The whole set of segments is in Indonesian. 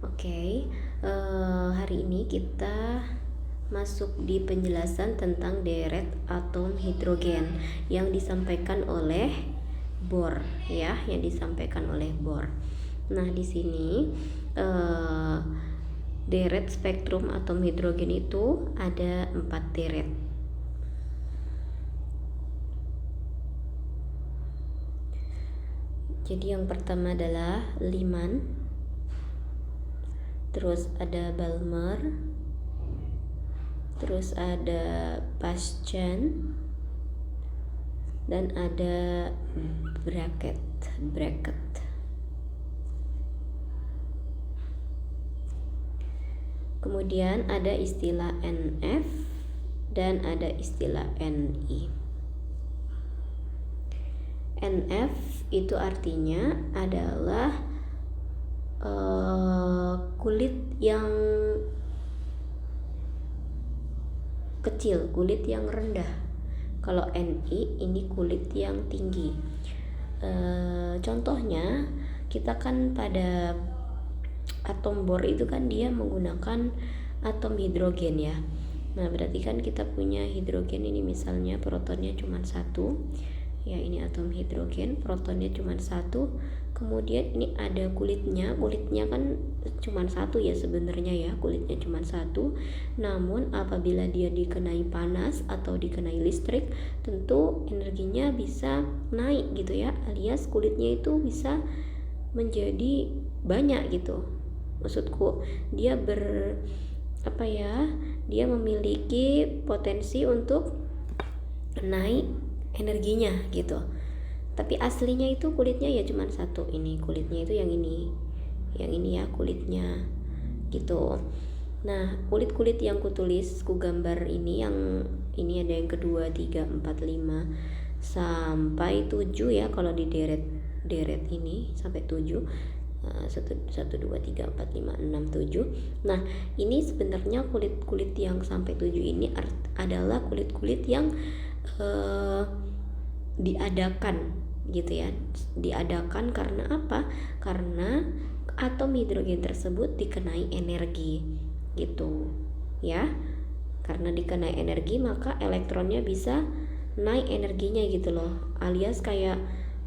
Oke, hari ini kita masuk di penjelasan tentang deret atom hidrogen yang disampaikan oleh Bohr, ya, yang disampaikan oleh Bohr. Nah, di sini deret spektrum atom hidrogen itu ada 4 deret. Jadi yang pertama adalah Lyman, terus ada Balmer, terus ada Paschen, dan ada bracket. Kemudian ada istilah NF dan ada istilah Ni. NF itu artinya adalah kulit yang kecil, kulit yang rendah. Kalau Ni ini kulit yang tinggi. Contohnya kita kan pada atom Bohr itu kan dia menggunakan atom hidrogen ya. Nah, berarti kan kita punya hidrogen ini, misalnya protonnya cuma 1. Ya, ini atom hidrogen, protonnya cuma 1. Kemudian ini ada kulitnya kan cuma 1 ya sebenarnya ya, kulitnya cuma 1. Namun apabila dia dikenai panas atau dikenai listrik, tentu energinya bisa naik gitu ya, alias kulitnya itu bisa menjadi banyak gitu. Maksudku dia dia memiliki potensi untuk naik energinya gitu. Tapi aslinya itu kulitnya ya cuma 1. Ini kulitnya itu yang ini ya kulitnya gitu. Nah, kulit-kulit yang kutulis, gambar ini, yang ini ada yang kedua, 3, 4, 5 sampai 7 ya. Kalau di deret ini sampai 7. 1, 2, 3, 4, 5, 6, 7. Nah, ini sebenarnya kulit-kulit yang sampai 7 ini adalah kulit-kulit yang diadakan gitu ya. Diadakan karena apa? Karena atom hidrogen tersebut dikenai energi gitu ya. Karena dikenai energi, maka elektronnya bisa naik energinya gitu loh, alias kayak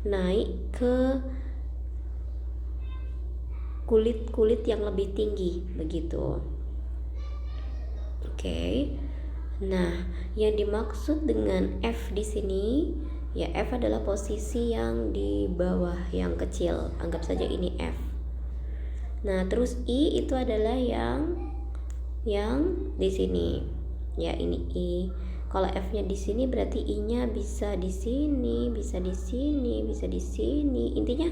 naik ke kulit-kulit yang lebih tinggi begitu. Oke. Nah, yang dimaksud dengan F di sini ya, F adalah posisi yang di bawah yang kecil. Anggap saja ini F. Nah, terus I itu adalah yang di sini. Ya, ini I. Kalau F-nya di sini berarti I-nya bisa di sini, bisa di sini, bisa di sini. Intinya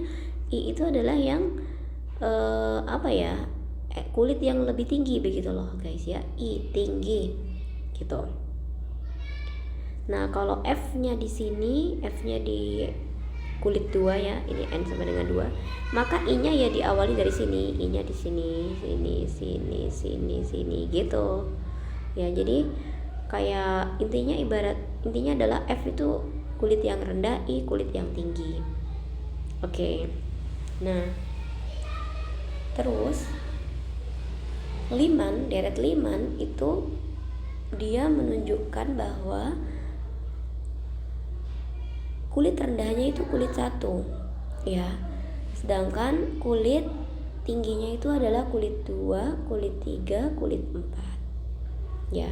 I itu adalah yang kulit yang lebih tinggi begitu loh guys ya. I tinggi gitu. Nah, kalau F-nya di sini, F-nya di kulit 2 ya, ini N sama dengan 2, maka I-nya ya diawali dari sini, I-nya di sini, sini gitu. Ya, jadi kayak intinya adalah F itu kulit yang rendah, I kulit yang tinggi. Oke. Nah, terus Lyman, deret Lyman itu dia menunjukkan bahwa kulit rendahnya itu kulit 1 ya, sedangkan kulit tingginya itu adalah kulit 2, kulit 3, kulit 4 ya.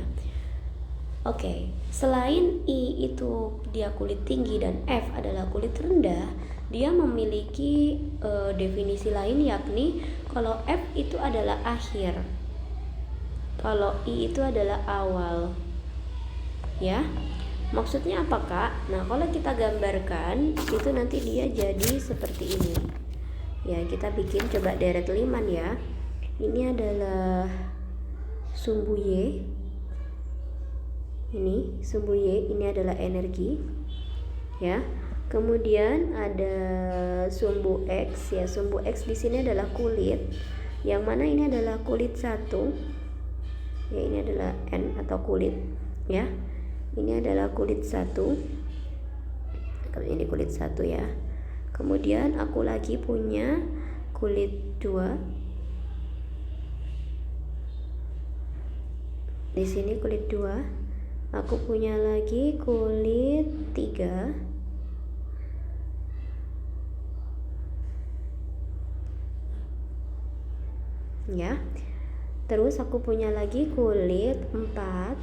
Oke. Selain I itu dia kulit tinggi dan F adalah kulit rendah, dia memiliki definisi lain, yakni kalau F itu adalah akhir, kalau I itu adalah awal ya. Maksudnya apa Kak? Nah, kalau kita gambarkan itu nanti dia jadi seperti ini ya. Kita bikin coba deret Lyman ya. Ini adalah sumbu Y, ini sumbu Y, ini adalah energi ya. Kemudian ada sumbu X ya. Sumbu X di sini adalah kulit, yang mana ini adalah kulit 1 ya. Ini adalah N atau kulit ya. Ini adalah kulit 1. Ini kulit 1 ya. Kemudian aku lagi punya kulit 2 Di sini kulit 2. Aku punya lagi kulit 3. Ya. Terus aku punya lagi kulit 4.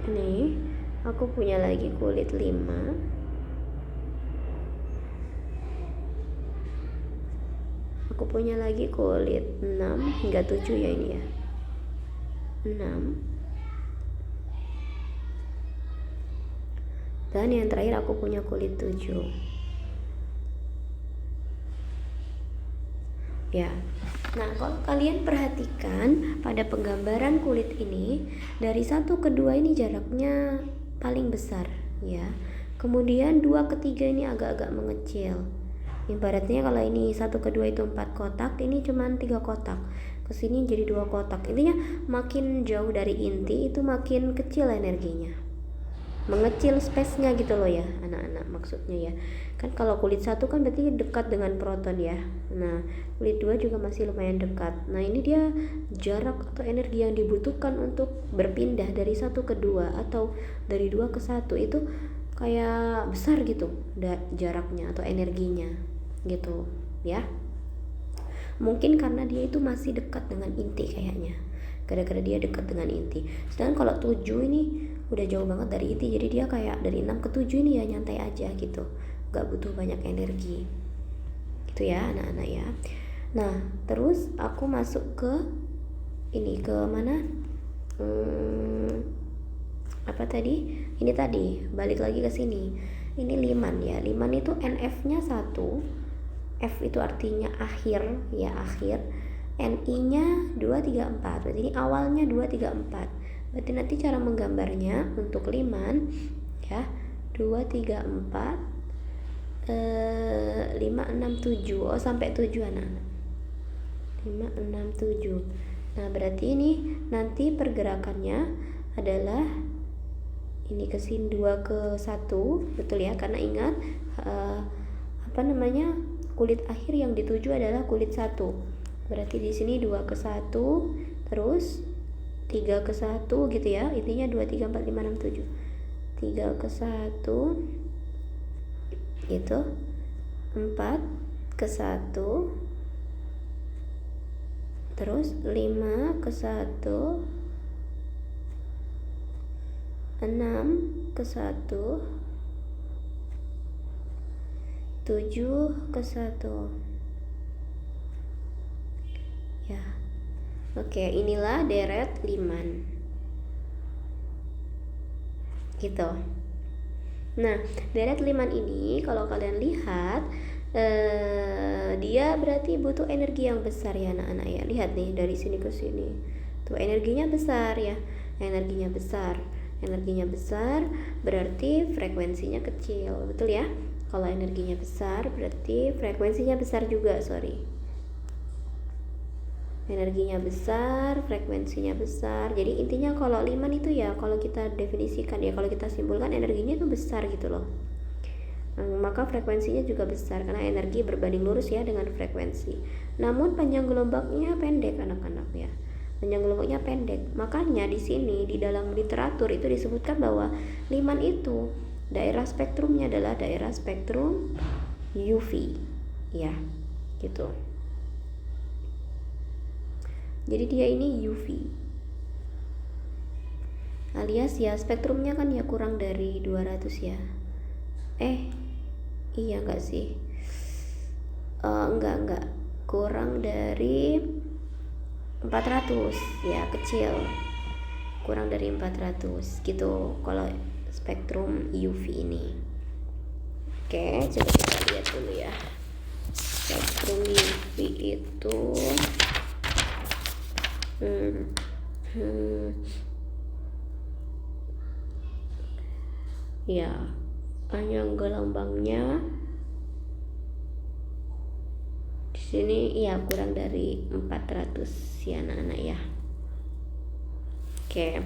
Nih, aku punya lagi kulit 5. Aku punya lagi kulit 6 hingga 7 ya ini ya. 6. Dan yang terakhir aku punya kulit 7. Ya. Nah, kalau kalian perhatikan pada penggambaran kulit ini, dari 1 ke 2 ini jaraknya paling besar ya. Kemudian 2 ke 3 ini agak-agak mengecil. Ibaratnya kalau ini 1 ke 2 itu 4 kotak, ini cuma 3 kotak. Kesini jadi 2 kotak. Intinya makin jauh dari inti itu makin kecil energinya, mengecil space-nya gitu loh ya anak-anak, maksudnya ya. Kan kalau kulit 1 kan berarti dekat dengan proton ya. Nah, kulit 2 juga masih lumayan dekat. Nah, ini dia jarak atau energi yang dibutuhkan untuk berpindah dari 1 ke 2 atau dari 2 ke 1 itu kayak besar gitu jaraknya atau energinya gitu ya. Mungkin karena dia itu masih dekat dengan inti kayaknya, gara-gara dia dekat dengan inti. Sedangkan kalau 7 ini udah jauh banget dari inti, jadi dia kayak dari 6 ke 7 ini ya nyantai aja gitu, gak butuh banyak energi gitu ya anak-anak ya. Nah, terus aku masuk ke ini, ke mana, apa tadi, ini tadi balik lagi ke sini. Ini liman ya, liman itu NF nya 1, F itu artinya akhir ya, akhir. NI nya 2, 3, 4. Berarti ini awalnya 2, 3, 4. Berarti nanti cara menggambarnya untuk liman ya, 2, 3, 4, 5, 6, 7. Oh, sampai 7 anak-anak. 5, 6, 7. Nah, berarti ini nanti pergerakannya adalah ini ke sini 2 ke 1, betul ya? Karena ingat apa namanya, kulit akhir yang dituju adalah kulit 1. Berarti di sini 2 ke 1, terus 3 ke 1 gitu ya. Intinya 2, 3, 4, 5, 6, 7. 3 ke 1 itu 4 ke 1, terus 5 ke 1, 6 ke 1, 7 ke 1 ya. Oke, inilah deret liman gitu. Nah, deret liman ini kalau kalian lihat dia berarti butuh energi yang besar ya anak-anak ya. Lihat nih dari sini ke sini tuh energinya besar ya, energinya besar berarti frekuensinya kecil, betul ya. Kalau energinya besar berarti frekuensinya besar juga, energinya besar, frekuensinya besar. Jadi intinya kalau liman itu ya, kalau kita definisikan ya, kalau kita simpulkan energinya itu besar gitu loh. Maka frekuensinya juga besar karena energi berbanding lurus ya dengan frekuensi. Namun panjang gelombangnya pendek anak-anak ya. Panjang gelombangnya pendek. Makanya di sini di dalam literatur itu disebutkan bahwa liman itu daerah spektrumnya adalah daerah spektrum UV ya, gitu. Jadi dia ini UV alias ya spektrumnya kan ya kurang dari 200 ya. Iya enggak sih? Enggak kurang dari 400 ya, kecil, kurang dari 400 gitu kalau spektrum UV ini. Oke, coba kita lihat dulu ya. Spektrum UV itu ya, panjang gelombangnya di sini ya kurang dari 400 ya anak-anak ya. Oke.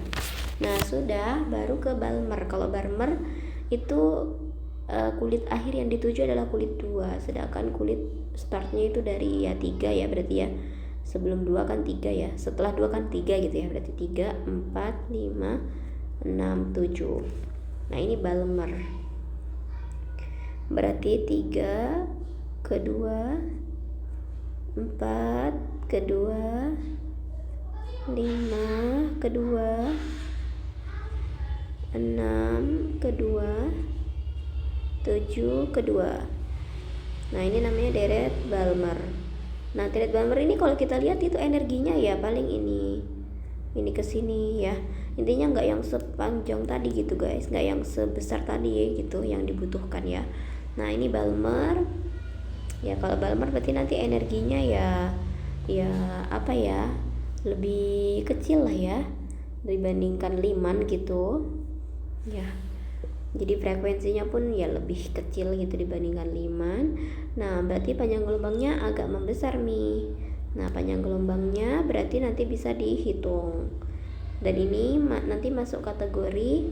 Nah, sudah, baru ke Balmer. Kalau Balmer itu kulit akhir yang dituju adalah kulit 2, sedangkan kulit startnya itu dari ya 3 ya, berarti ya Sebelum 2 kan 3 ya, setelah 2 kan 3 gitu ya, berarti 3, 4, 5, 6, 7. Nah ini Balmer, berarti 3 ke 2, 4 ke 2, 5 ke 2, 6 ke 2, 7 ke 2. Nah ini namanya deret Balmer. Nah deret Balmer ini kalau kita lihat itu energinya ya paling ini ke sini ya. Intinya nggak yang sepanjang tadi gitu guys, nggak yang sebesar tadi gitu yang dibutuhkan ya. Nah ini Balmer ya, kalau Balmer berarti nanti energinya ya apa ya, lebih kecil lah ya dibandingkan Liman gitu ya. Jadi frekuensinya pun ya lebih kecil gitu dibandingkan Liman. Nah berarti panjang gelombangnya agak membesar nih. Nah panjang gelombangnya berarti nanti bisa dihitung. Dan ini nanti masuk kategori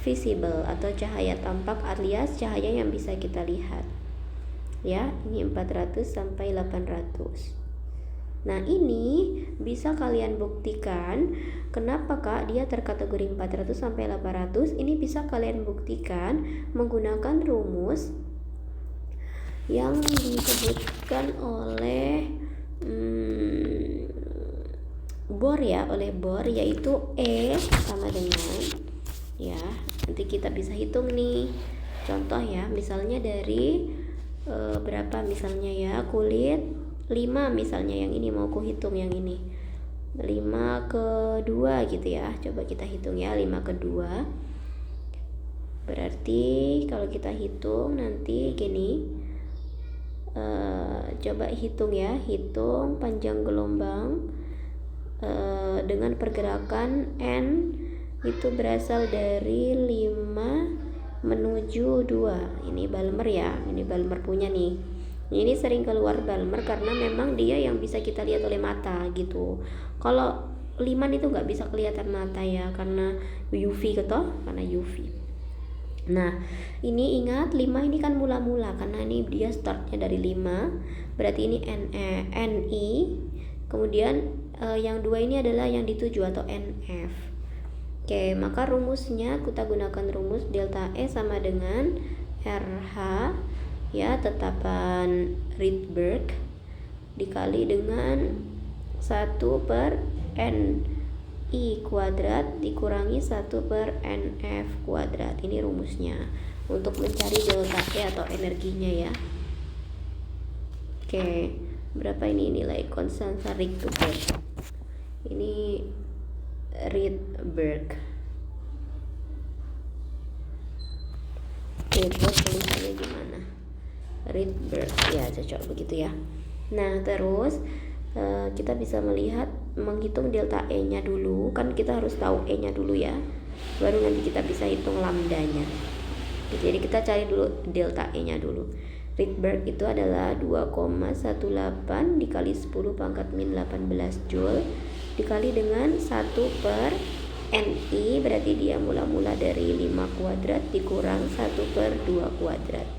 visible atau cahaya tampak alias cahaya yang bisa kita lihat. Ya, ini 400 sampai 800. Nah ini bisa kalian buktikan kenapa kak dia terkategori 400 sampai 800. Ini bisa kalian buktikan menggunakan rumus yang disebutkan oleh Bohr ya, yaitu E sama dengan ya, nanti kita bisa hitung nih contoh ya, misalnya dari berapa misalnya ya, kulit 5 misalnya, yang ini mau ku hitung yang ini 5 ke 2 gitu ya. Coba kita hitung ya, 5 ke 2 berarti kalau kita hitung nanti gini, coba hitung ya, hitung panjang gelombang dengan pergerakan N itu berasal dari 5 menuju 2. Ini Balmer ya, ini Balmer punya nih. Ini sering keluar Balmer karena memang dia yang bisa kita lihat oleh mata gitu. Kalau Liman itu nggak bisa kelihatan mata ya, karena UV karena UV. Nah ini ingat 5 ini kan mula-mula, karena ini dia startnya dari 5, berarti ini NI, kemudian yang 2 ini adalah yang dituju atau NF. Oke, maka rumusnya kita gunakan rumus delta E sama dengan RH ya, tetapan Rydberg dikali dengan 1 per NI kuadrat dikurangi 1 per NF kuadrat. Ini rumusnya untuk mencari delta E atau energinya ya. Oke, berapa ini nilai konstanta Rydberg? Ini Rydberg tulisannya gimana? Rydberg ya, cocok begitu ya. Nah terus kita bisa menghitung delta E nya dulu, kan kita harus tahu E nya dulu ya, baru nanti kita bisa hitung lambdanya. Jadi kita cari dulu delta E nya dulu. Rydberg itu adalah 2,18 dikali 10 pangkat min 18 Joule dikali dengan 1 per NI, berarti dia mula-mula dari 5 kuadrat dikurang 1 per 2 kuadrat.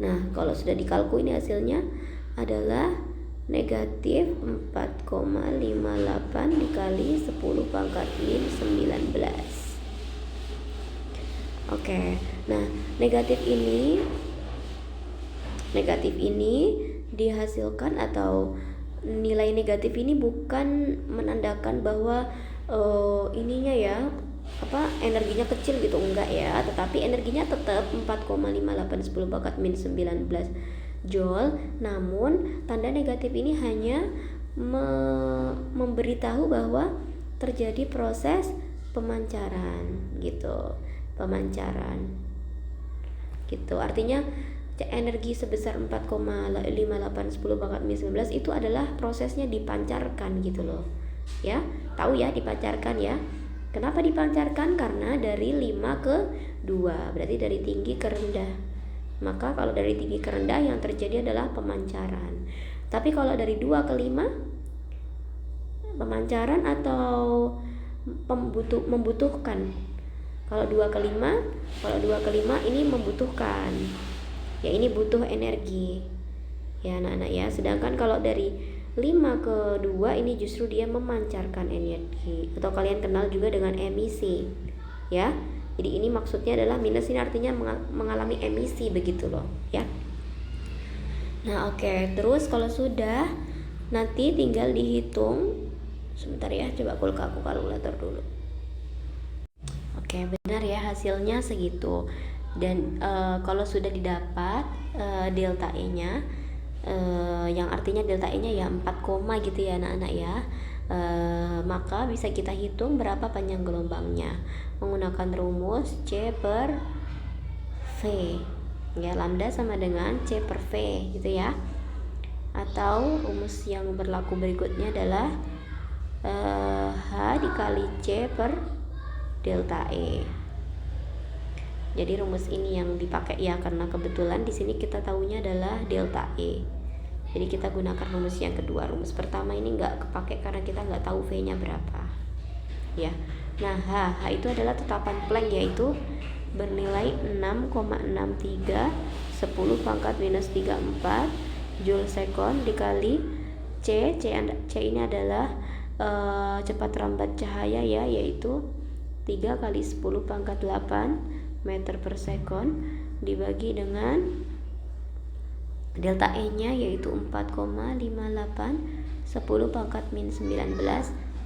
Nah kalau sudah dikalku ini hasilnya adalah negatif 4,58 dikali 10 pangkat min 19. Oke, nah negatif ini dihasilkan, atau nilai negatif ini bukan menandakan bahwa ininya ya energinya kecil gitu, enggak ya, tetapi energinya tetap 4,58 10 pangkat min 19 Joule. Namun tanda negatif ini hanya memberitahu bahwa terjadi proses pemancaran gitu, artinya energi sebesar 4,58 10 pangkat min 19 itu adalah prosesnya dipancarkan gitu loh ya. Tahu ya dipancarkan ya. Kenapa dipancarkan? Karena dari 5 ke 2, berarti dari tinggi ke rendah. Maka kalau dari tinggi ke rendah yang terjadi adalah pemancaran. Tapi kalau dari 2 ke 5 pemancaran atau membutuhkan. Kalau 2 ke 5 ini membutuhkan. Ya ini butuh energi. Ya anak-anak ya. Sedangkan kalau dari 5/2 ini justru dia memancarkan energi, atau kalian kenal juga dengan emisi ya. Jadi ini maksudnya adalah minus ini artinya mengalami emisi begitu loh ya. Nah oke, terus kalau sudah nanti tinggal dihitung. Sebentar ya, coba aku kalkulator dulu. Oke, benar ya, hasilnya segitu. Dan kalau sudah didapat delta E nya, yang artinya delta E nya ya 4, gitu ya anak-anak ya, maka bisa kita hitung berapa panjang gelombangnya menggunakan rumus C per V ya, lambda sama dengan C per V gitu ya. Atau rumus yang berlaku berikutnya adalah H dikali C per delta E. Jadi rumus ini yang dipakai ya, karena kebetulan di sini kita tahunya adalah delta E. Jadi kita gunakan rumus yang kedua. Rumus pertama ini nggak kepake karena kita nggak tahu V-nya berapa ya. Nah H itu adalah tetapan Planck, yaitu bernilai 6,63 10 pangkat minus 34 Joule second dikali C ini adalah cepat rambat cahaya ya, yaitu 3 kali 10 pangkat 8 meter per second dibagi dengan delta E nya yaitu 4,58 10 pangkat min 19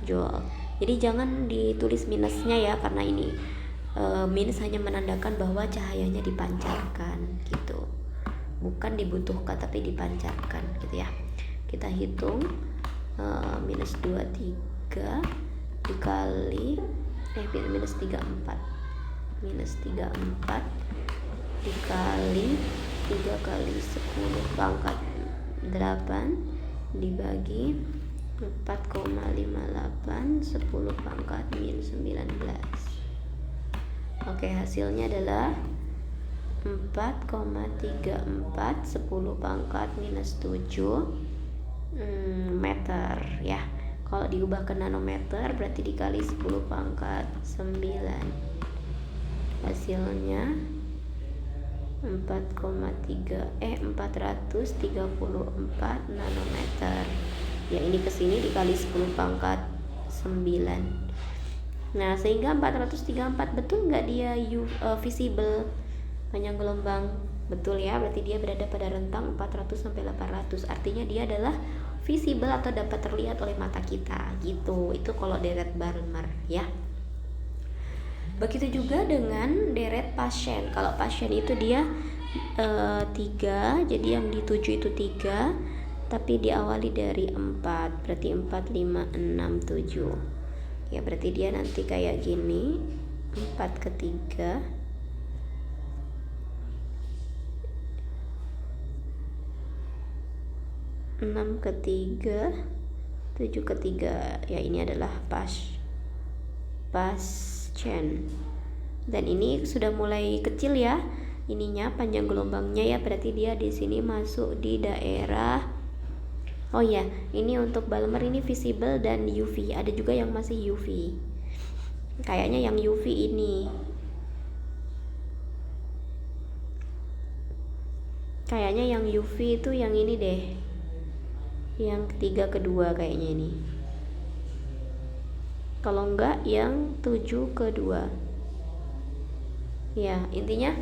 Joule. Jadi jangan ditulis minusnya ya, karena ini minus hanya menandakan bahwa cahayanya dipancarkan gitu, bukan dibutuhkan tapi dipancarkan gitu ya. Kita hitung minus 23 dikali minus 34 dikali 3 kali 10 pangkat 8 dibagi 4,58 10 pangkat min 19. Oke, hasilnya adalah 4,34 10 pangkat minus 7 meter ya. Kalau diubah ke nanometer berarti dikali 10 pangkat 9. Hasilnya 434 nanometer. Ya, ini kesini dikali 10 pangkat 9. Nah, sehingga 434 betul nggak dia visible panjang gelombang? Betul ya, berarti dia berada pada rentang 400 sampai 800. Artinya dia adalah visible atau dapat terlihat oleh mata kita gitu. Itu kalau deret Balmer ya. Begitu juga dengan deret pasien. Kalau pasien itu dia 3, jadi yang dituju itu 3, tapi diawali dari 4, berarti 4, 5, 6, 7 ya. Berarti dia nanti kayak gini, 4 ke 3 6 ke 3 7 ke 3 ya. Ini adalah pasien. Dan ini sudah mulai kecil ya ininya panjang gelombangnya ya, berarti dia di sini masuk di daerah. Oh ya, ini untuk Balmer ini visible dan UV. Ada juga yang masih UV. Kayaknya yang UV ini. Kayaknya yang UV itu yang ini deh. Yang ketiga kedua kayaknya ini. Kalau enggak yang 7 ke 2. Ya, intinya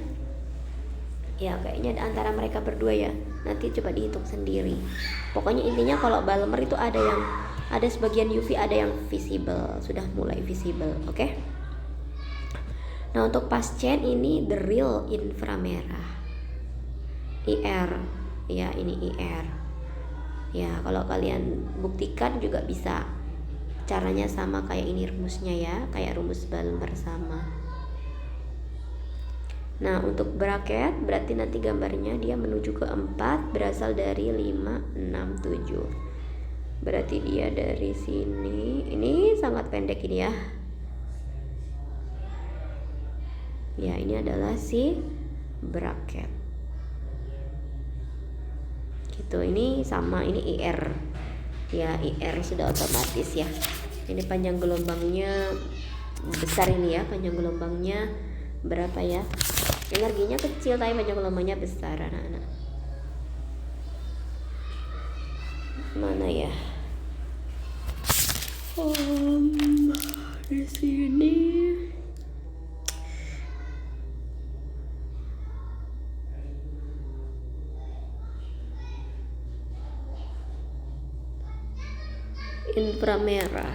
ya kayaknya antara mereka berdua ya. Nanti coba dihitung sendiri. Pokoknya intinya kalau Balmer itu ada sebagian UV, ada yang visible, sudah mulai visible, oke? Nah, untuk pasien ini the real inframerah. IR. Ya, ini IR. Ya, kalau kalian buktikan juga bisa. Caranya sama kayak ini rumusnya ya, kayak rumus Balmer sama. Nah, untuk bracket berarti nanti gambarnya dia menuju ke 4 berasal dari 5, 6, 7. Berarti dia dari sini. Ini sangat pendek ini ya. Ya, ini adalah si bracket. Gitu, ini sama, ini IR. Ya, IR sudah otomatis ya. Ini panjang gelombangnya besar ini ya, panjang gelombangnya berapa ya? Energinya kecil tapi panjang gelombangnya besar anak-anak. Mana ya? Di sini. Inframerah.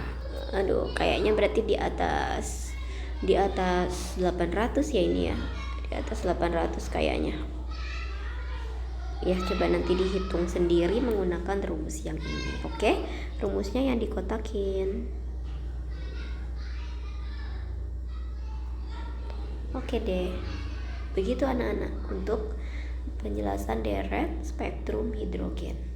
Aduh, kayaknya berarti di atas 800 ya ini ya. Di atas 800 kayaknya. Ya, coba nanti dihitung sendiri menggunakan rumus yang ini. Oke, rumusnya yang dikotakin. Oke deh. Begitu anak-anak untuk penjelasan deret spektrum hidrogen.